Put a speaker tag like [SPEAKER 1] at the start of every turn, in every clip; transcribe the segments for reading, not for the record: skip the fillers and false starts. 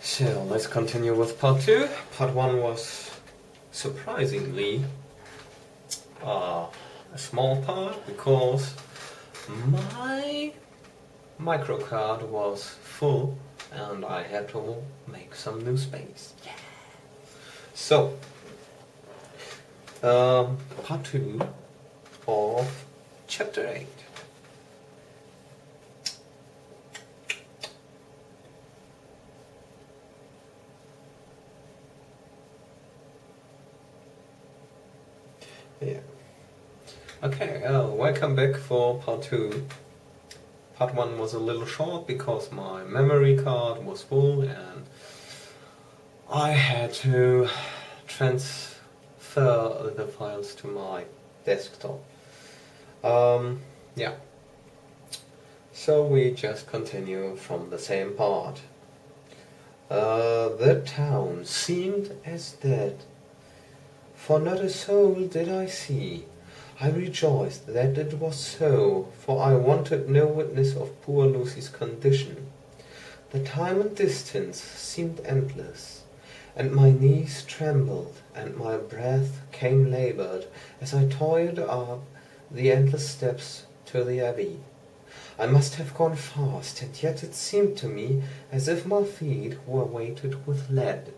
[SPEAKER 1] So let's continue with part 2. Part 1 was surprisingly a small part because my microcard was full and I had to make some new space. Yeah. So, part 2 of chapter 8. Yeah. Okay, welcome back for part 2. Part 1 was a little short because my memory card was full and I had to transfer the files to my desktop. Yeah. So we just continue from the same part. The town seemed as dead, for not a soul did I see. I rejoiced that it was so, for I wanted no witness of poor Lucy's condition. The time and distance seemed endless, and my knees trembled, and my breath came laboured as I toiled up the endless steps to the abbey. I must have gone fast, and yet it seemed to me as if my feet were weighted with lead,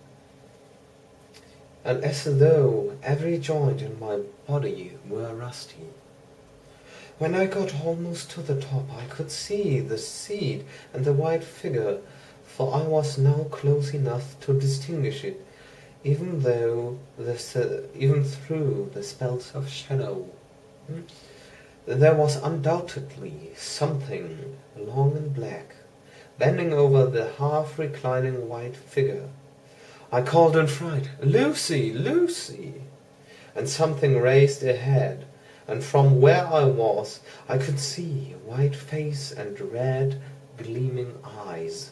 [SPEAKER 1] and as though every joint in my body were rusty. When I got almost to the top, I could see the seat and the white figure, for I was now close enough to distinguish it, even through the spells of shadow. There was undoubtedly something long and black, bending over the half-reclining white figure. I called in fright, "Lucy, Lucy!" and something raised a head, and from where I was I could see a white face and red, gleaming eyes.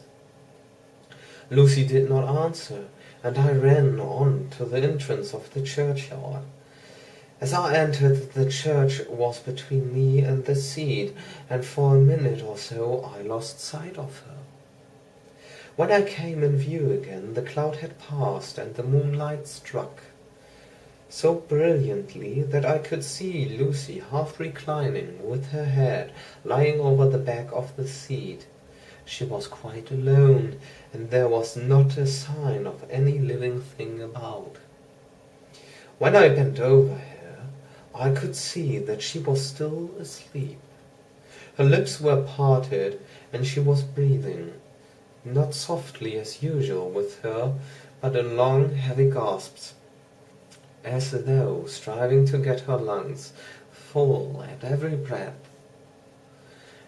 [SPEAKER 1] Lucy did not answer, and I ran on to the entrance of the churchyard. As I entered, the church was between me and the seat, and for a minute or so I lost sight of her. When I came in view again, the cloud had passed and the moonlight struck so brilliantly that I could see Lucy half reclining, with her head lying over the back of the seat. She was quite alone, and there was not a sign of any living thing about. When I bent over her, I could see that she was still asleep. Her lips were parted, and she was breathing, not softly as usual with her, but in long, heavy gasps, as though striving to get her lungs full at every breath.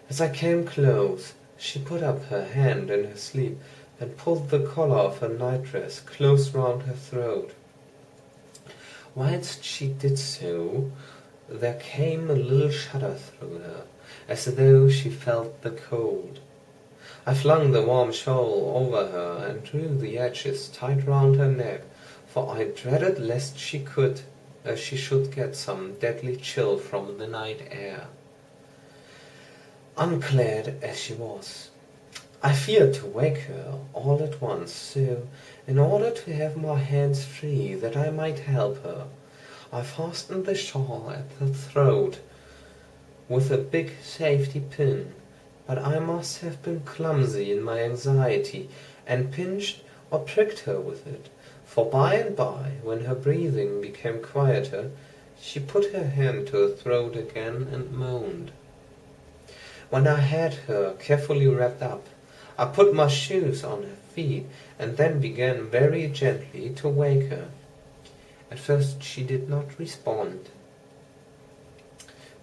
[SPEAKER 1] As I came close, she put up her hand in her sleep and pulled the collar of her nightdress close round her throat. Whilst she did so, there came a little shudder through her, as though she felt the cold. I flung the warm shawl over her and drew the edges tight round her neck, for I dreaded lest she should get some deadly chill from the night air, unclad as she was. I feared to wake her all at once, so, in order to have my hands free that I might help her, I fastened the shawl at the throat with a big safety pin. But I must have been clumsy in my anxiety, and pinched or pricked her with it, for by and by, when her breathing became quieter, she put her hand to her throat again and moaned. When I had her carefully wrapped up, I put my shoes on her feet, and then began very gently to wake her. At first she did not respond,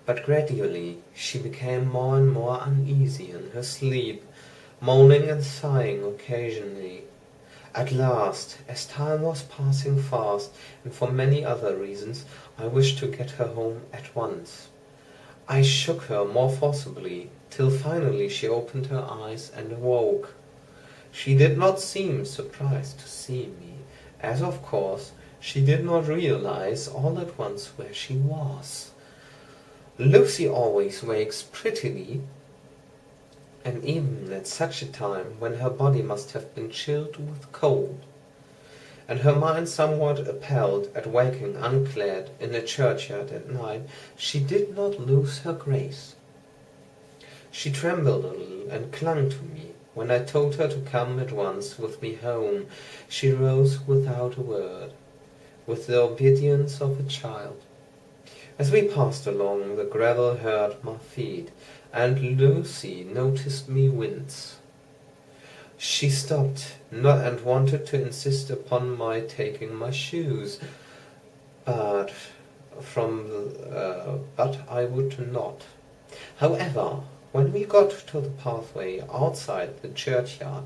[SPEAKER 1] but gradually she became more and more uneasy in her sleep, moaning and sighing occasionally. At last, as time was passing fast, and for many other reasons, I wished to get her home at once. I shook her more forcibly, till finally she opened her eyes and awoke. She did not seem surprised to see me, as of course she did not realize all at once where she was. Lucy always wakes prettily and even at such a time when her body must have been chilled with cold, and her mind somewhat appalled at waking unclad in a churchyard at night, she did not lose her grace. She trembled a little and clung to me. When I told her to come at once with me home, she rose without a word, with the obedience of a child. As we passed along, the gravel hurt my feet, and Lucy noticed me wince. She stopped and wanted to insist upon my taking my shoes, but I would not. However, when we got to the pathway outside the churchyard,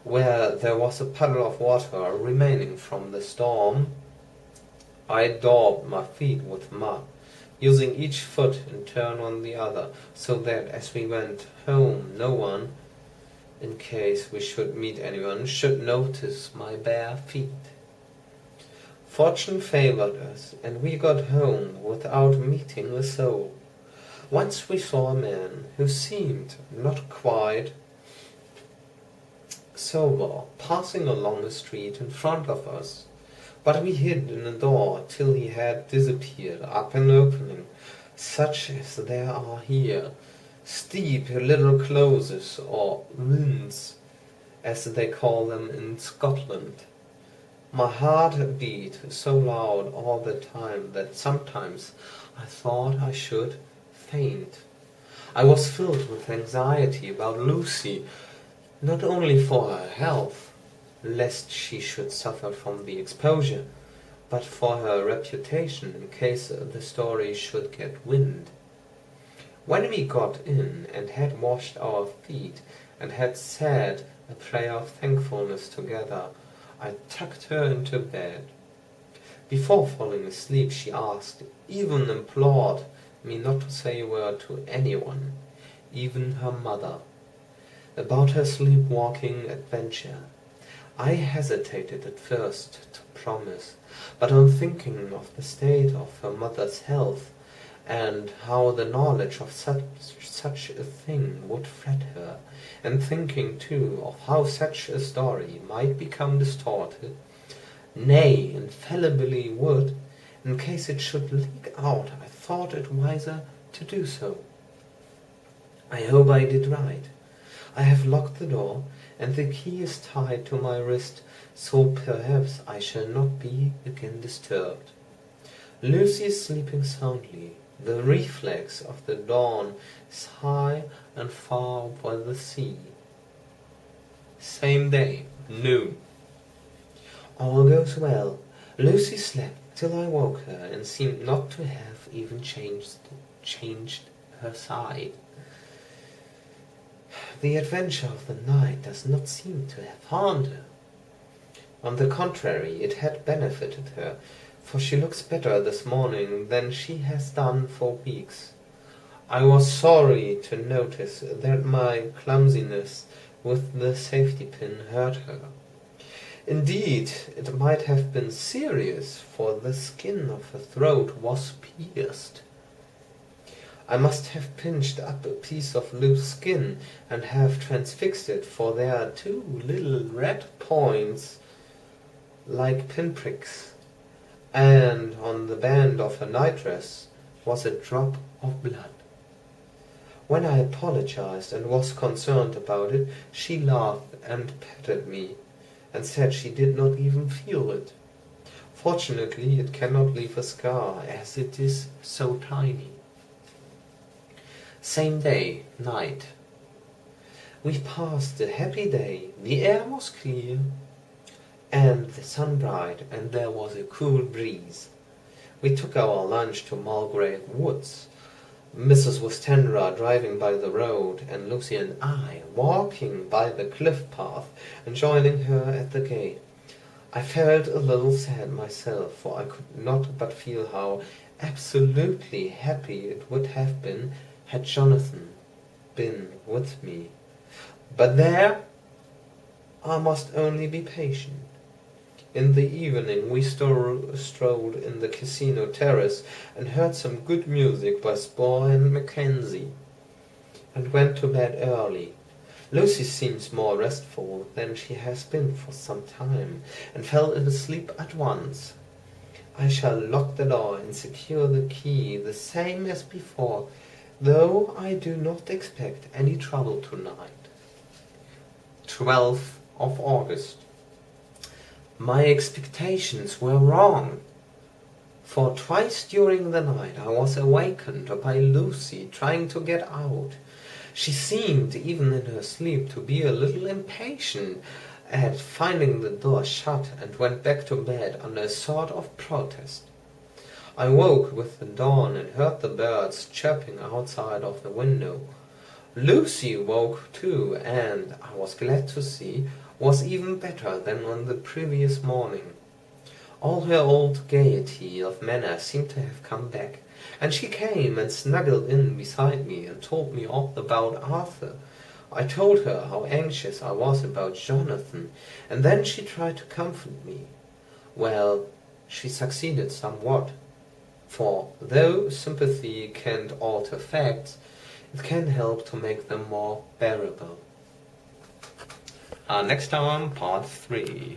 [SPEAKER 1] where there was a puddle of water remaining from the storm, I daubed my feet with mud, using each foot in turn on the other, so that as we went home no one, in case we should meet anyone, should notice my bare feet. Fortune favored us, and we got home without meeting a soul. Once we saw a man who seemed not quite sober passing along the street in front of us, but we hid in a door till he had disappeared up an opening, such as there are here, steep little closes or rins, as they call them in Scotland. My heart beat so loud all the time that sometimes I thought I should faint. I was filled with anxiety about Lucy, not only for her health, lest she should suffer from the exposure, but for her reputation in case the story should get wind. When we got in and had washed our feet and had said a prayer of thankfulness together, I tucked her into bed. Before falling asleep she asked, even implored me not to say a word to anyone, even her mother, about her sleepwalking adventure. I hesitated at first to promise, but on thinking of the state of her mother's health, and how the knowledge of such a thing would fret her, and thinking too of how such a story might become distorted, nay, infallibly would, in case it should leak out, I thought it wiser to do so. I hope I did right. I have locked the door, and the key is tied to my wrist, so perhaps I shall not be again disturbed. Lucy is sleeping soundly. The reflex of the dawn is high and far by the sea. Same day, noon. All goes well. Lucy slept till I woke her, and seemed not to have even changed her side. The adventure of the night does not seem to have harmed her. On the contrary, it had benefited her, for she looks better this morning than she has done for weeks. I was sorry to notice that my clumsiness with the safety pin hurt her. Indeed, it might have been serious, for the skin of her throat was pierced. I must have pinched up a piece of loose skin and have transfixed it, for there are two little red points like pinpricks, and on the band of her nightdress was a drop of blood. When I apologized and was concerned about it, she laughed and patted me, and said she did not even feel it. Fortunately, it cannot leave a scar, as it is so tiny. Same day, night. We passed a happy day. The air was clear, and the sun bright, and there was a cool breeze. We took our lunch to Mulgrave Woods. Mrs. Westenra driving by the road, and Lucy and I walking by the cliff path and joining her at the gate. I felt a little sad myself, for I could not but feel how absolutely happy it would have been had Jonathan been with me. But there I must only be patient. In the evening we strolled in the casino terrace and heard some good music by Spohr and Mackenzie. and went to bed early. Lucy seems more restful than she has been for some time, and fell asleep at once. I shall lock the door and secure the key the same as before, though I do not expect any trouble tonight. 12th of August. My expectations were wrong, for twice during the night I was awakened by Lucy trying to get out. She seemed, even in her sleep, to be a little impatient at finding the door shut, and went back to bed under a sort of protest. I woke with the dawn and heard the birds chirping outside of the window. Lucy woke too, and, I was glad to see, was even better than on the previous morning. All her old gaiety of manner seemed to have come back, and she came and snuggled in beside me and told me all about Arthur. I told her how anxious I was about Jonathan, and then she tried to comfort me. Well, she succeeded somewhat, for though sympathy can't alter facts, it can help to make them more bearable. Next time, part 3.